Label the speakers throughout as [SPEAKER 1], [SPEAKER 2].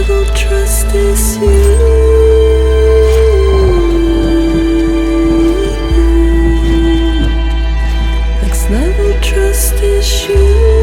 [SPEAKER 1] level trust is you. Next level trust is you.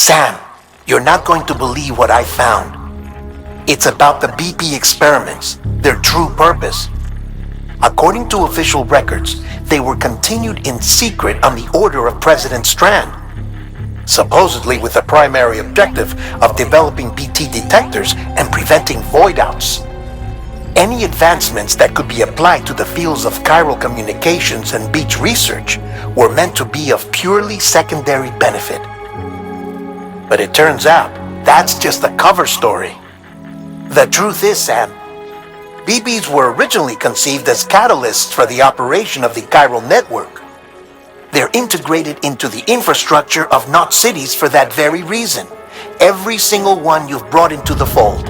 [SPEAKER 2] Sam, you're not going to believe what I found. It's about the BP experiments, their true purpose. According to official records, they were continued in secret on the order of President Strand, supposedly with the primary objective of developing BT detectors and preventing void-outs. Any advancements that could be applied to the fields of chiral communications and beach research were meant to be of purely secondary benefit. But it turns out, that's just a cover story. The truth is, Sam, BBs were originally conceived as catalysts for the operation of the chiral network. They're integrated into the infrastructure of Knot cities for that very reason. Every single one you've brought into the fold.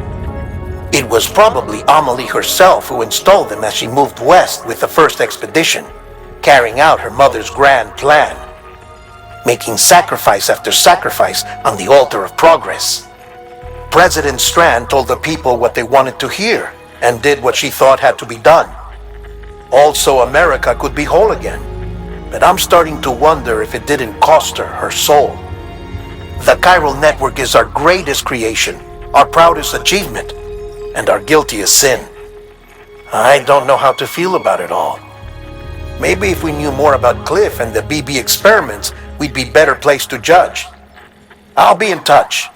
[SPEAKER 2] It was probably Amelie herself who installed them as she moved west with the first expedition, carrying out her mother's grand plan, making sacrifice after sacrifice on the altar of progress. President Strand told the people what they wanted to hear and did what she thought had to be done. Also, America could be whole again. But I'm starting to wonder if it didn't cost her her soul. The chiral network is our greatest creation, our proudest achievement, and our guiltiest sin. I don't know how to feel about it all. Maybe if we knew more about Cliff and the BB experiments, we'd be better placed to judge. I'll be in touch.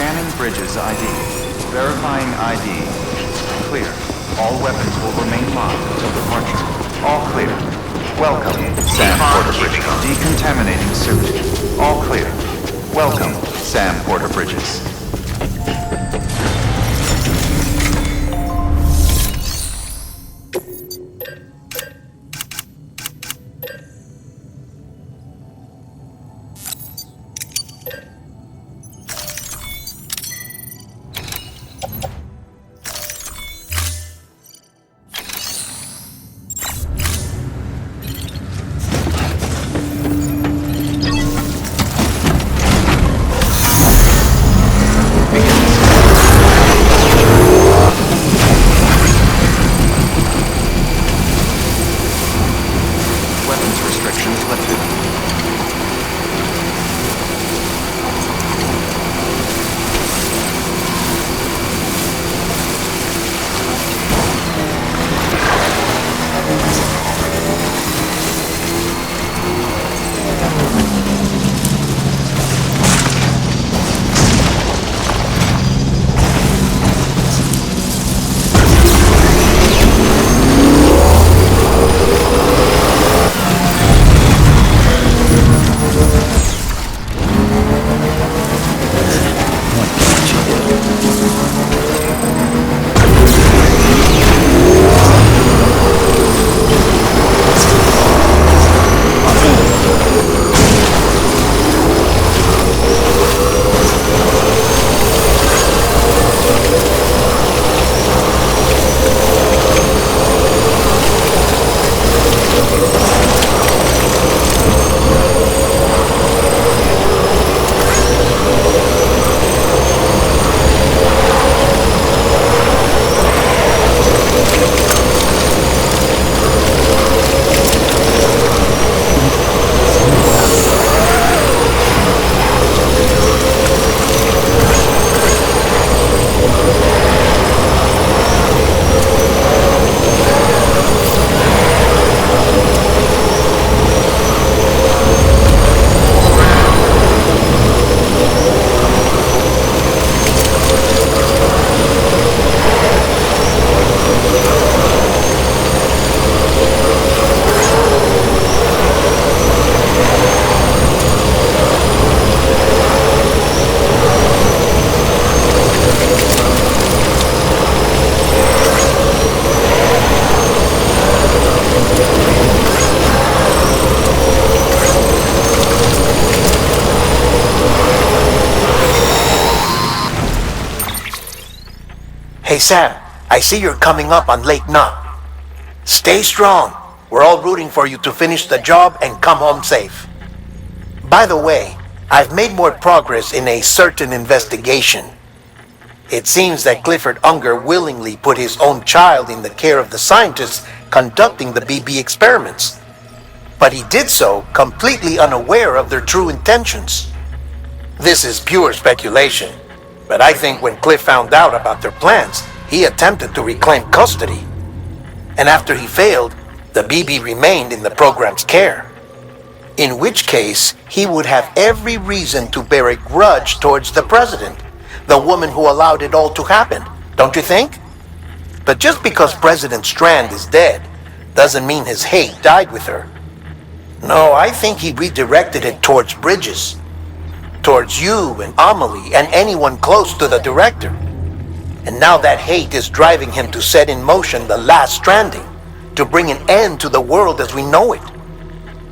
[SPEAKER 3] Scanning bridges ID. Verifying ID. Clear. All weapons will remain locked until departure. All clear. Welcome, Sam Porter-Bridges. Decontaminating suit. All clear. Welcome, Sam Porter-Bridges.
[SPEAKER 2] Hey Sam, I see you're coming up on Lake Knot. Stay strong. We're all rooting for you to finish the job and come home safe. By the way, I've made more progress in a certain investigation. It seems that Clifford Unger willingly put his own child in the care of the scientists conducting the BB experiments. But he did so completely unaware of their true intentions. This is pure speculation, but I think when Cliff found out about their plans, he attempted to reclaim custody. And after he failed, the BB remained in the program's care. In which case, he would have every reason to bear a grudge towards the president, the woman who allowed it all to happen, don't you think? But just because President Strand is dead, doesn't mean his hate died with her. No, I think he redirected it towards Bridges. Towards you and Amelie and anyone close to the director. And now that hate is driving him to set in motion the last stranding, to bring an end to the world as we know it.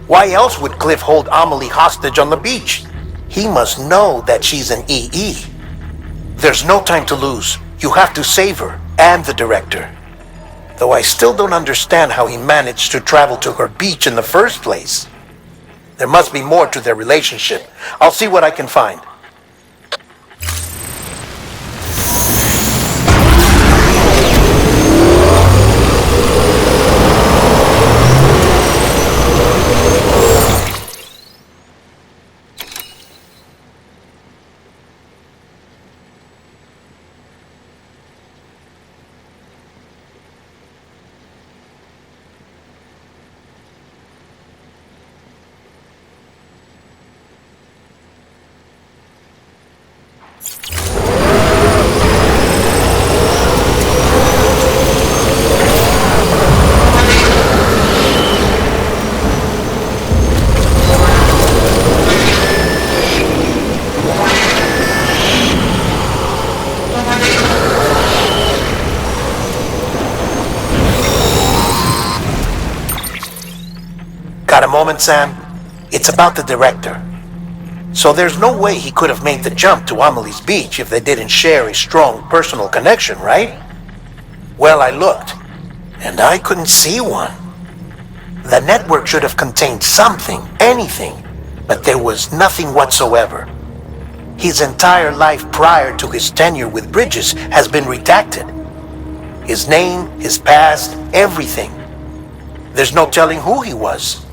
[SPEAKER 2] Why else would Cliff hold Amelie hostage on the beach? He must know that she's an EE. There's no time to lose. You have to save her and the director. Though I still don't understand how he managed to travel to her beach in the first place. There must be more to their relationship. I'll see what I can find. Got a moment, Sam? It's about the director. So there's no way he could have made the jump to Amelie's Beach if they didn't share a strong personal connection, right? Well, I looked, and I couldn't see one. The network should have contained something, anything, but there was nothing whatsoever. His entire life prior to his tenure with Bridges has been redacted. His name, his past, everything. There's no telling who he was.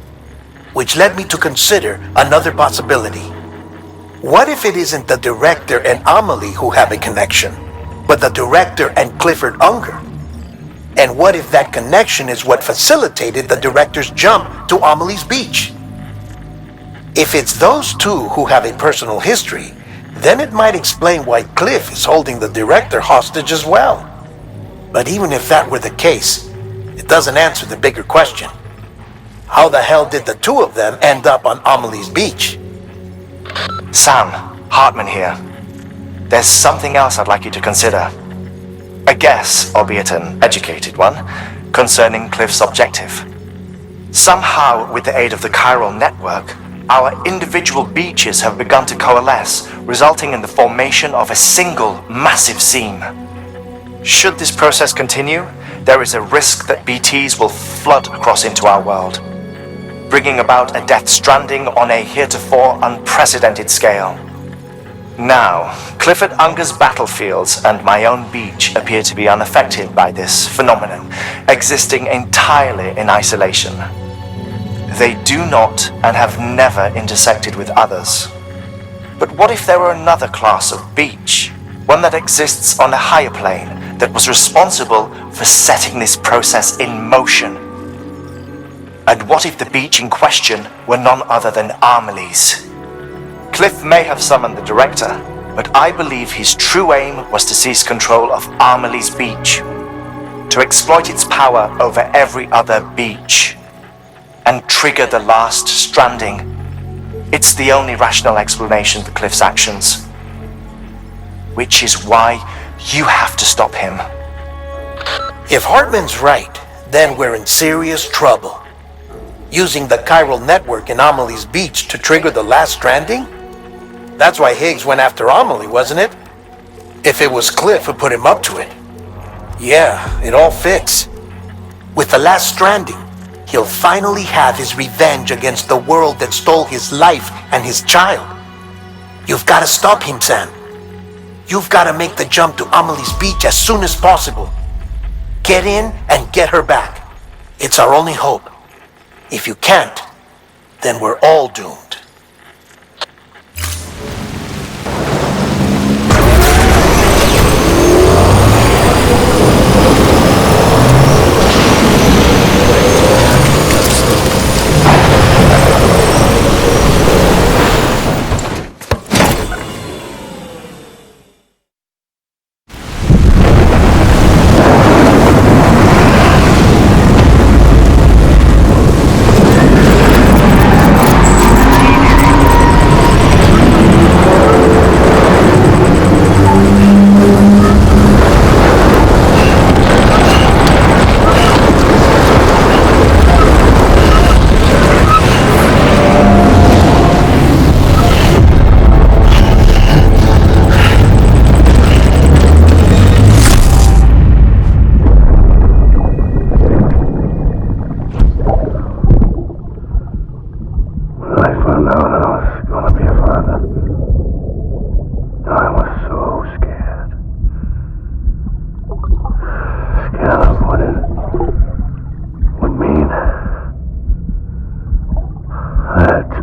[SPEAKER 2] Which led me to consider another possibility. What if it isn't the director and Amelie who have a connection, but the director and Clifford Unger? And what if that connection is what facilitated the director's jump to Amelie's Beach? If it's those two who have a personal history, then it might explain why Cliff is holding the director hostage as well. But even if that were the case, it doesn't answer the bigger question. How the hell did the two of them end up on Amelie's Beach?
[SPEAKER 4] Sam, Hartman here. There's something else I'd like you to consider. A guess, albeit an educated one, concerning Cliff's objective. Somehow, with the aid of the chiral network, our individual beaches have begun to coalesce, resulting in the formation of a single massive seam. Should this process continue, there is a risk that BTs will flood across into our world, bringing about a death stranding on a heretofore unprecedented scale. Now, Clifford Unger's battlefields and my own beach appear to be unaffected by this phenomenon, existing entirely in isolation. They do not and have never intersected with others. But what if there were another class of beach, one that exists on a higher plane, that was responsible for setting this process in motion? And what if the beach in question were none other than Amelie's? Cliff may have summoned the director, but I believe his true aim was to seize control of Amelie's Beach, to exploit its power over every other beach, and trigger the last stranding. It's the only rational explanation for Cliff's actions, which is why you have to stop him.
[SPEAKER 2] If Hartman's right, then we're in serious trouble. Using the chiral network in Amelie's Beach to trigger the last stranding? That's why Higgs went after Amelie, wasn't it? If it was Cliff who put him up to it. Yeah, it all fits. With the last stranding, he'll finally have his revenge against the world that stole his life and his child. You've got to stop him, Sam. You've got to make the jump to Amelie's Beach as soon as possible. Get in and get her back. It's our only hope. If you can't, then we're all doomed.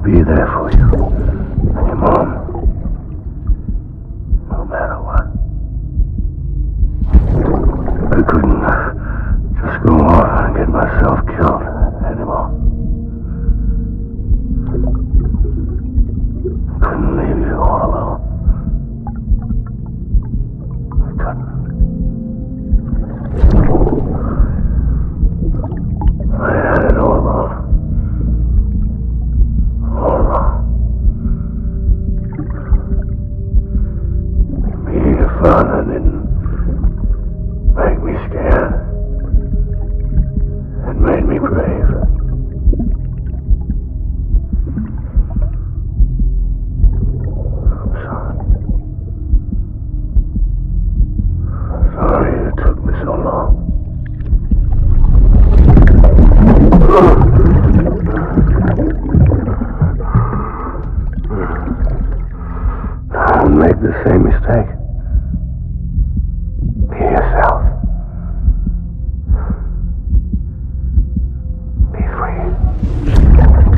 [SPEAKER 5] Be there for you and your mom, no matter what. I couldn't just go off and get myself killed anymore. I couldn't leave you all alone. I couldn't. I had it all wrong. All wrong.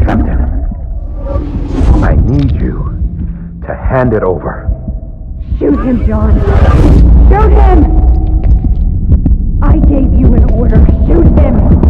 [SPEAKER 5] Captain, I need you to hand it over.
[SPEAKER 6] Shoot him, John. Shoot him! I gave you an order. Shoot him!